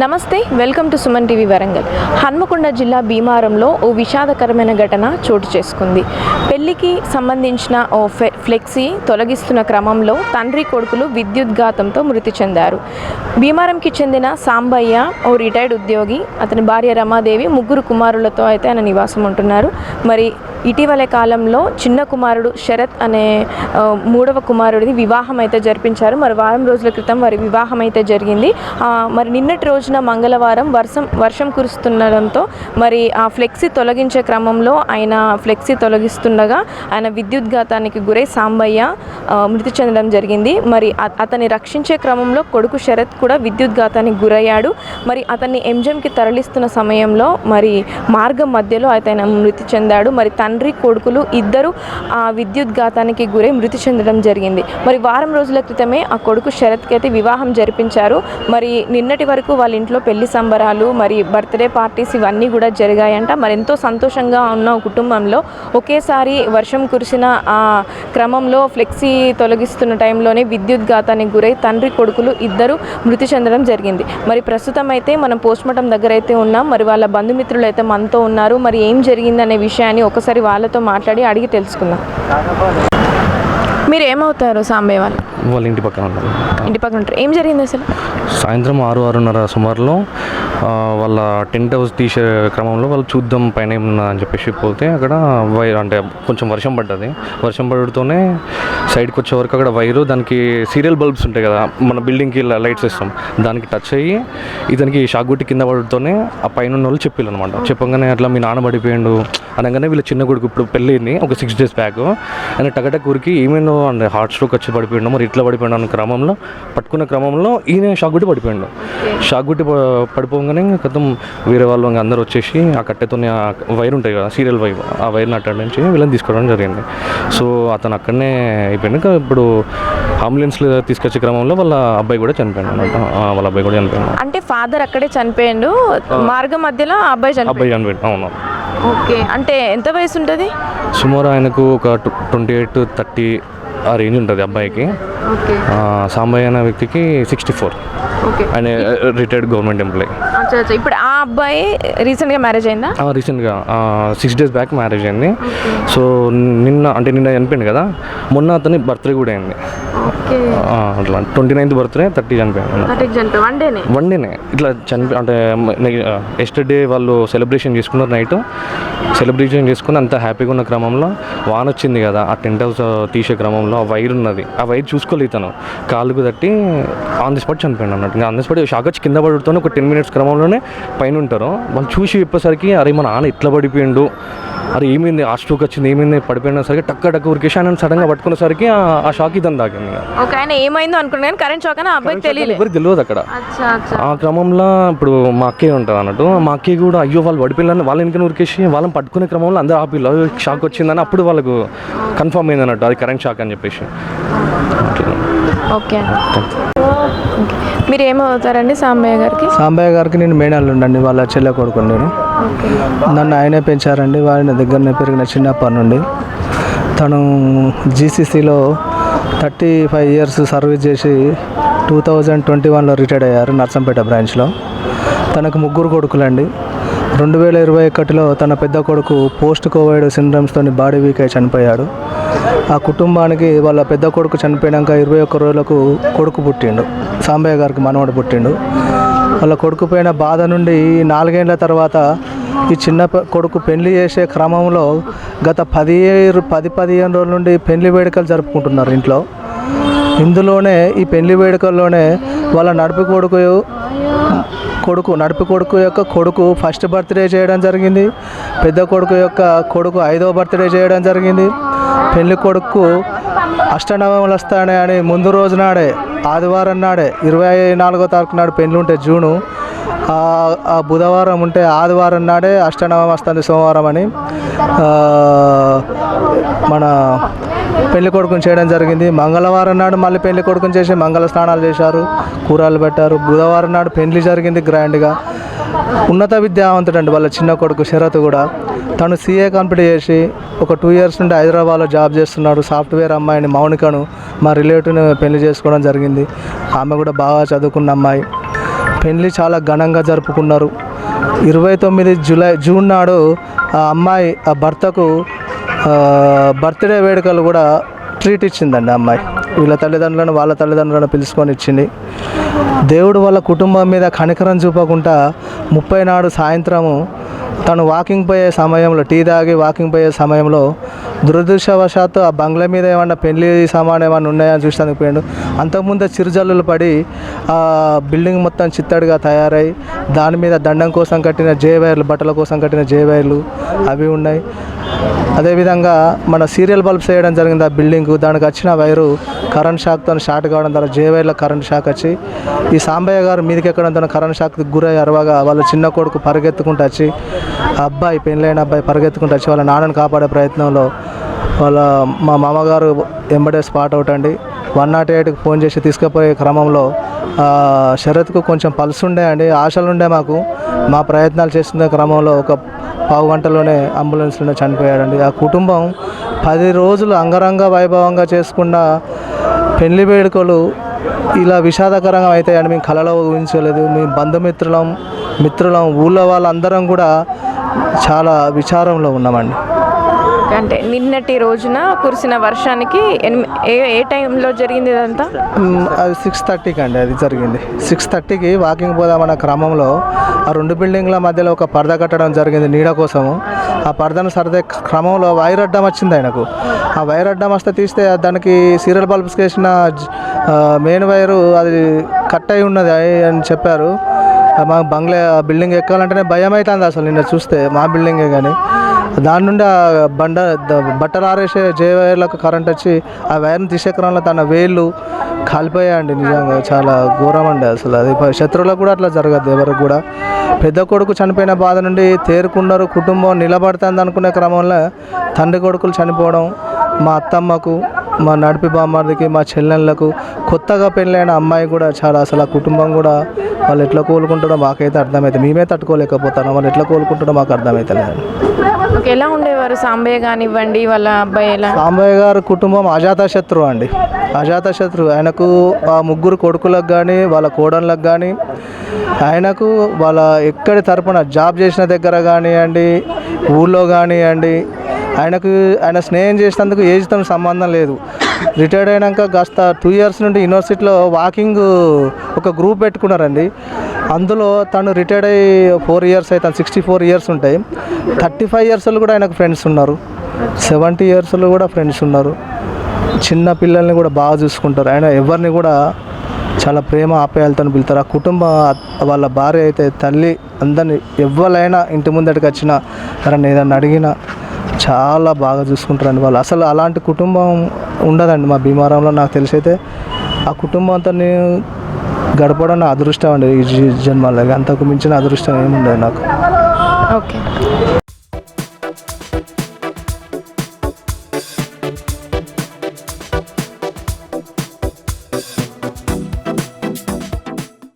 నమస్తే, welcome to Suman TV Warangal. Hanamkonda జిల్లా భీమారంలో ఓ విషాదకరమైన ఘటన చోటు చేసుకుంది. పెళ్లికి సంబంధించిన ఓ ఫ్లెక్సీ తొలగిస్తున్న క్రమంలో తండ్రి కొడుకులు విద్యుద్ఘాతంతో మృతి చెందారు. భీమారంకి చెందిన సాంబయ్య ఓ రిటైర్డ్ ఉద్యోగి, అతని భార్య రమాదేవి, ముగ్గురు కుమారులతో అయితే ఆయన నివాసం ఉంటున్నారు. మరి ఇటీవల కాలంలో చిన్న కుమారుడు శరత్ అనే మూడవ కుమారుడిది వివాహం అయితే జరిపించారు. మరి వారం రోజుల క్రితం వారి వివాహం అయితే జరిగింది. మరి నిన్నటి రోజున మంగళవారం వర్షం కురుస్తుండడంతో మరి ఆ ఫ్లెక్సీ తొలగించే క్రమంలో ఆయన ఫ్లెక్సీ తొలగిస్తుండగా ఆయన విద్యుద్ఘాతానికి గురై సాంబయ్య మృతి చెందడం జరిగింది. మరి అతన్ని రక్షించే క్రమంలో కొడుకు శరత్ కూడా విద్యుద్ఘాతానికి గురయ్యాడు. మరి అతన్ని ఎంజంకి తరలిస్తున్న సమయంలో మరి మార్గం మధ్యలో ఆయన మృతి చెందాడు. మరి తండ్రి కొడుకులు ఇద్దరు ఆ విద్యుద్ఘాతానికి గురై మృతి చెందడం జరిగింది. మరి వారం రోజుల క్రితమే ఆ కొడుకు శరత్కి అయితే వివాహం జరిపించారు. మరి నిన్నటి వరకు వాళ్ళ ఇంట్లో పెళ్లి సంబరాలు, మరి బర్త్డే పార్టీస్ ఇవన్నీ కూడా జరిగాయంట. మరి ఎంతో సంతోషంగా ఉన్న కుటుంబంలో ఒకేసారి వర్షం కురిసిన ఆ క్రమంలో ఫ్లెక్సీ తొలగిస్తున్న టైంలోనే విద్యుద్ఘాతానికి గురై తండ్రి కొడుకులు ఇద్దరు మృతి చెందడం జరిగింది. మరి ప్రస్తుతం అయితే మనం పోస్ట్మార్టం దగ్గర అయితే ఉన్నాం. మరి వాళ్ళ బంధుమిత్రులు అయితే మనతో ఉన్నారు. మరి ఏం జరిగిందనే విషయాన్ని ఒకసారి వాళ్ళతో మాట్లాడి అడిగి తెలుసుకుందాం. మీరు ఏమవుతారు? సాంబయ్య వాళ్ళ ఇంటి పక్కన ఉంటారు. ఇంటి పక్కన ఉంటారు. ఏం జరిగింది అసలు? సాయంత్రం 6-6:30 సుమారులో వాళ్ళ టెంట్ హౌస్ తీసే క్రమంలో వాళ్ళు చూద్దాం పైన ఏమన్నా అని చెప్పేసి పోతే అక్కడ వైర్ అంటే కొంచెం వర్షం పడ్డది. వర్షం పడటంతోనే సైడ్కి వచ్చే వరకు అక్కడ వైరు, దానికి సీరియల్ బల్బ్స్ ఉంటాయి కదా, మన బిల్డింగ్కి లైట్స్ ఇస్తాం, దానికి టచ్ అయ్యి ఇతనికి షాక్ కొట్టి కింద పడటంతోనే ఆ పైన ఉన్న వాళ్ళు చెప్పారు అనమాట. చెప్పగానే అట్లా మీ నాన్న పడిపోయాడు అనగానే వీళ్ళ చిన్న కొడుకు ఇప్పుడు పెళ్ళింది ఒక 6 days బ్యాక్, ఆయన టగటక్ ఊరికి ఏమైందో అంటే హార్ట్ స్ట్రోక్ వచ్చి పడిపోయాడు, మరి ఇట్లా పడిపోయాడు అన్న క్రమంలో పట్టుకున్న క్రమంలో ఈయన షాక్ కొట్టి పడిపోయాడు. షాక్ కొట్టి పడిపోగానే గతం వేరే వాళ్ళు అందరూ వచ్చేసి ఆ కట్టెతోనే ఆ వైర్ ఉంటాయి కదా, సీరియల్ వైర్, ఆ వైర్ని అటెండ్ నుంచి వీళ్ళని తీసుకోవడం జరిగింది. సో అతను అక్కడనే అయిపోయింది. ఇప్పుడు అంబులెన్స్లో తీసుకొచ్చే క్రమంలో వాళ్ళ అబ్బాయి కూడా చనిపోయాడు అనమాట. వాళ్ళ అబ్బాయి కూడా చనిపోయాడు. అంటే ఫాదర్ అక్కడే చనిపోయాడు, మార్గం మధ్యలో అబ్బాయి చనిపోయాడు. అవును. ఓకే, అంటే ఎంత వయసు ఉంటుంది? సుమారు ఆయనకు ఒక 28-30 ఆ రేంజ్ ఉంటుంది అబ్బాయికి. సాంబయ్య అనే వ్యక్తికి 64. ఆయన రిటైర్డ్ గవర్నమెంట్ ఎంప్లాయీ. ఇప్పుడు ఆ అబ్బాయి రీసెంట్గా మ్యారేజ్ అయిందా? రీసెంట్గా 6 days బ్యాక్ మ్యారేజ్ అయింది. సో నిన్న చనిపోయింది కదా, మొన్న అతని బర్త్డే కూడా అయింది. అట్లా 29th బర్త్డే, 30 చనిపోయాడు. వన్ డేనే ఇట్లా చనిపోయి అంటే ఎస్టర్డే వాళ్ళు సెలబ్రేషన్ చేసుకున్నారు. నైట్ సెలబ్రేషన్ చేసుకుని అంత హ్యాపీగా ఉన్న క్రమంలో వాన వచ్చింది కదా, ఆ టెంట్ హౌస్ తీసే క్రమంలో ఆ వైర్ ఉన్నది, ఆ వైర్ చూసుకోలేదు తను, కాలుకు తట్టి ఆన్ ది స్పాట్ చనిపోయాడు అన్నట్టు. ఇంకా ఆన్ ది స్పాట్ షాక్ వచ్చి కింద పడుతూనే ఒక 10 minutes క్రమంలోనే పైన ఉంటారు. వాళ్ళు చూసి చెప్పేసరికి అరే మన నాన్న ఇట్లా పడిపోయిండు, అరే ఏమైంది, ఆ స్ట్రోక్ వచ్చింది, ఏమైంది, పడిపోయిన సరికి టక్క ఉరికేసి ఆయన సడన్గా పట్టుకునేసరికి ఆ షాక్ ఇదని తాకింది. ఏమైందో అనుకున్నాను, కరెంట్ షాక్ అని అబ్బాయికి తెలియదు అక్కడ. ఆ క్రమంలో ఇప్పుడు మా అక్కయ్య ఉంటుంది అన్నట్టు, మా అక్కయ్య కూడా అయ్యో వాళ్ళు పడిపోయిన వాళ్ళ వెనక ఉరికేసి వాళ్ళని పట్టుకునే క్రమంలో అందరూ ఆపిల్ల షాక్ వచ్చిందని అప్పుడు వాళ్ళకు కన్ఫర్మ్ అయింది అన్నట్టు అది కరెంట్ షాక్ అని చెప్పేసి. ఓకే, మీరు ఏమవుతారండి సాంబయ్య గారికి? సాంబయ్య గారికి నేను మేడాలు ఉండండి, వాళ్ళ చెల్లె కొడుకు. నేను నన్ను ఆయనే పెంచారండి, వాళ్ళ దగ్గరనే పెరిగిన చిన్నప్పటి నుండి. తను జీసీసీలో 35 years సర్వీస్ చేసి 2021లో రిటైర్డ్ అయ్యారు నర్సంపేట బ్రాంచ్లో. తనకు 3 కొడుకులండి. 2021లో తన పెద్ద కొడుకు పోస్ట్ కోవిడ్ సిండ్రమ్స్తో బాడీ వీక్ అయి చనిపోయాడు. ఆ కుటుంబానికి వాళ్ళ పెద్ద కొడుకు చనిపోయాక 21 రోజులకు కొడుకు పుట్టిండు, సాంబయ్య గారికి మనవడు పుట్టిండు. వాళ్ళ కొడుకు పోయిన బాధ నుండి 4 ఏళ్ల తర్వాత ఈ చిన్న కొడుకు పెళ్లి చేసే క్రమంలో గత 10-15 రోజుల నుండి పెళ్లి వేడుకలు జరుపుకుంటున్నారు ఇంట్లో. ఇందులోనే ఈ పెళ్లి వేడుకల్లోనే వాళ్ళ నడిపి కొడుకు యొక్క కొడుకు ఫస్ట్ బర్త్డే చేయడం జరిగింది. పెద్ద కొడుకు యొక్క కొడుకు 5వ బర్త్డే చేయడం జరిగింది. పెళ్లి కొడుకు అష్టనవములు వస్తాయని ముందు రోజు నాడే, ఆదివారం నాడే 24వ తారీఖు నాడు పెళ్లి ఉంటే జూను, ఆ బుధవారం ఉంటే ఆదివారం నాడే అష్టనవం వస్తుంది సోమవారం అని మన పెళ్లి కొడుకుని చేయడం జరిగింది. మంగళవారం నాడు మళ్ళీ పెళ్లి కొడుకుని చేసి మంగళ స్నానాలు చేశారు, కూరలు పెట్టారు. బుధవారం నాడు పెళ్లి జరిగింది గ్రాండ్గా. ఉన్నత విద్యావంతుడండి వాళ్ళ చిన్న కొడుకు శరత్ కూడా. తను CA కంప్లీట్ చేసి ఒక 2 years నుండి హైదరాబాద్లో జాబ్ చేస్తున్నాడు. సాఫ్ట్వేర్ అమ్మాయిని మౌనికను మా రిలేటివ్ని పెళ్లి చేసుకోవడం జరిగింది. ఆమె కూడా బాగా చదువుకున్న అమ్మాయి. పెళ్లి చాలా ఘనంగా జరుపుకున్నారు. 29 జూన్ నాడు ఆ అమ్మాయి ఆ భర్తకు బర్త్డే వేడుకలు కూడా ట్రీట్ ఇచ్చిందండి. ఆ అమ్మాయి వీళ్ళ తల్లిదండ్రులను వాళ్ళ తల్లిదండ్రులను పిలుచుకొని ఇచ్చింది. దేవుడు వాళ్ళ కుటుంబం మీద కనికరం చూపకుండా 30 నాడు సాయంత్రము తను వాకింగ్ పోయే సమయంలో టీ తాగి వాకింగ్ పోయే సమయంలో దురదృష్టవశాత్తు ఆ బంగ్లా మీద ఏమన్నా పెళ్లి సామాన్ ఏమన్నా ఉన్నాయని చూస్తానికి పోయాడు. అంతకుముందు చిరుజల్లులు పడి ఆ బిల్డింగ్ మొత్తం చిత్తడిగా తయారై దాని మీద దండం కోసం కట్టిన జేవైర్లు, బట్టల కోసం కట్టిన జేవైర్లు అవి ఉన్నాయి. అదేవిధంగా మన సీరియల్ బల్బ్స్ వేయడం జరిగింది ఆ బిల్డింగ్. దానికి వచ్చిన వైరు కరెంట్ షాక్తో షార్ట్ కావడం ద్వారా జేవైర్లో కరెంట్ షాక్ వచ్చి ఈ సాంబయ్య గారు మీదకి ఎక్కడంతో కరెంట్ షాక్కి గురై అరవగా వాళ్ళ చిన్న కొడుకు పరిగెత్తుకుంటూ వచ్చి ఆ అబ్బాయి పెళ్ళైన అబ్బాయి పరిగెత్తుకుంటూ వచ్చి వాళ్ళ నాన్నను కాపాడే ప్రయత్నంలో మా మామగారు ఎంబడే స్పాట్ అవుట్ అండి. 108కి ఫోన్ చేసి తీసుకుపోయే క్రమంలో శరత్కు కొంచెం పల్స్ ఉండే అండి, ఆశలు ఉండే మాకు. మా ప్రయత్నాలు చేస్తున్న క్రమంలో ఒక పావు గంటలోనే అంబులెన్స్లోనే చనిపోయాడండి. ఆ కుటుంబం 10 రోజులు అంగరంగ వైభవంగా చేసుకున్న పెళ్లి వేడుకలు ఇలా విషాదకరంగా అవుతాయని మేము కలలో ఊహించలేదు. మీ బంధుమిత్రులం ఊళ్ళో వాళ్ళందరం కూడా చాలా విచారంలో ఉన్నామండి. అంటే నిన్నటి రోజున కురిసిన వర్షానికి ఏ టైంలో జరిగింది ఇదంతా? అది 6:30కి అండి అది జరిగింది. 6:30కి వాకింగ్ పోదామన్న క్రమంలో ఆ 2 బిల్డింగ్ల మధ్యలో ఒక పరద కట్టడం జరిగింది నీడ కోసము. ఆ పరదను సర్దే క్రమంలో వైర్ అడ్డం వచ్చింది ఆయనకు. ఆ వైర్ అడ్డం వస్తే తీస్తే దానికి సీరియల్ బల్బ్స్కి వేసిన మెయిన్ వైరు అది కట్ అయి ఉన్నది అని చెప్పారు. మా బంగ్లా బిల్డింగ్ ఎక్కాలంటేనే భయం అవుతుంది అసలు నిన్న చూస్తే, మా బిల్డింగే కానీ. దాని నుండి ఆ బట్టలు ఆరేసే జే వైర్లకు కరెంట్ వచ్చి ఆ వైర్ని తీసే క్రమంలో తన వేళ్ళు కాలిపోయాయండి. నిజంగా చాలా ఘోరం అండి అసలు. అది శత్రువులకు కూడా అట్లా జరగదు ఎవరికి కూడా. పెద్ద కొడుకు చనిపోయిన బాధ నుండి తేరుకున్నారు, కుటుంబం నిలబడుతుంది అనుకునే క్రమంలో తండ్రి కొడుకులు చనిపోవడం, మా అత్తమ్మకు, మా నడిపి బామ్మర్దికి, మా చెల్లెళ్ళకు, కొత్తగా పెళ్ళైన అమ్మాయి కూడా చాలా అసలు ఆ కుటుంబం కూడా వాళ్ళు ఎట్లా కోలుకుంటాడో మాకైతే అర్థమవుతుంది. మేమే తట్టుకోలేకపోతాం, వాళ్ళు ఎట్లా కోలుకుంటాడో మాకు అర్థమవుతలేదు. ఎలా ఉండేవారు సాంబయ్య కానివ్వండి వాళ్ళ అబ్బాయి? ఎలా? సాంబయ్య గారి కుటుంబం అజాతశత్రువు అండి, అజాతశత్రువు. ఆయనకు ఆ 3 కొడుకులకు కానీ వాళ్ళ కోడళ్ళకు కానీ ఆయనకు వాళ్ళ ఎక్కడి తరపున జాబ్ చేసిన దగ్గర కానివ్వండి, ఊళ్ళో కానివ్వండి, ఆయన స్నేహం చేసినందుకు ఏజ్తో సంబంధం లేదు. రిటైర్డ్ అయినాక కాస్త 2 ఇయర్స్ నుండి యూనివర్సిటీలో వాకింగ్ ఒక గ్రూప్ పెట్టుకున్నారండి. అందులో తను రిటైర్డ్ అయ్యి 4 ఇయర్స్ అయితే 64 ఇయర్స్ ఉంటాయి. 35 ఇయర్స్లో కూడా ఆయనకు ఫ్రెండ్స్ ఉన్నారు, 70 ఇయర్స్లో కూడా ఫ్రెండ్స్ ఉన్నారు. చిన్న పిల్లల్ని కూడా బాగా చూసుకుంటారు. ఆయన ఎవరిని కూడా చాలా ప్రేమ ఆప్యాయాలతో పిలుతారు. ఆ కుటుంబ వాళ్ళ భార్య అయితే తల్లి అందరినీ ఎవరైనా ఇంటి ముందటికి వచ్చినా ఎవరైనా ఏదన్నా అడిగినా చాలా బాగా చూసుకుంటారండి వాళ్ళు. అసలు అలాంటి కుటుంబం ఉండదండి మా భీమవరంలో నాకు తెలిసి. అయితే ఆ కుటుంబంతో గడపడం నా అదృష్టం అండి ఈ జన్మలో. అంతకు మించిన అదృష్టం ఏముండదు నాకు. ఓకే.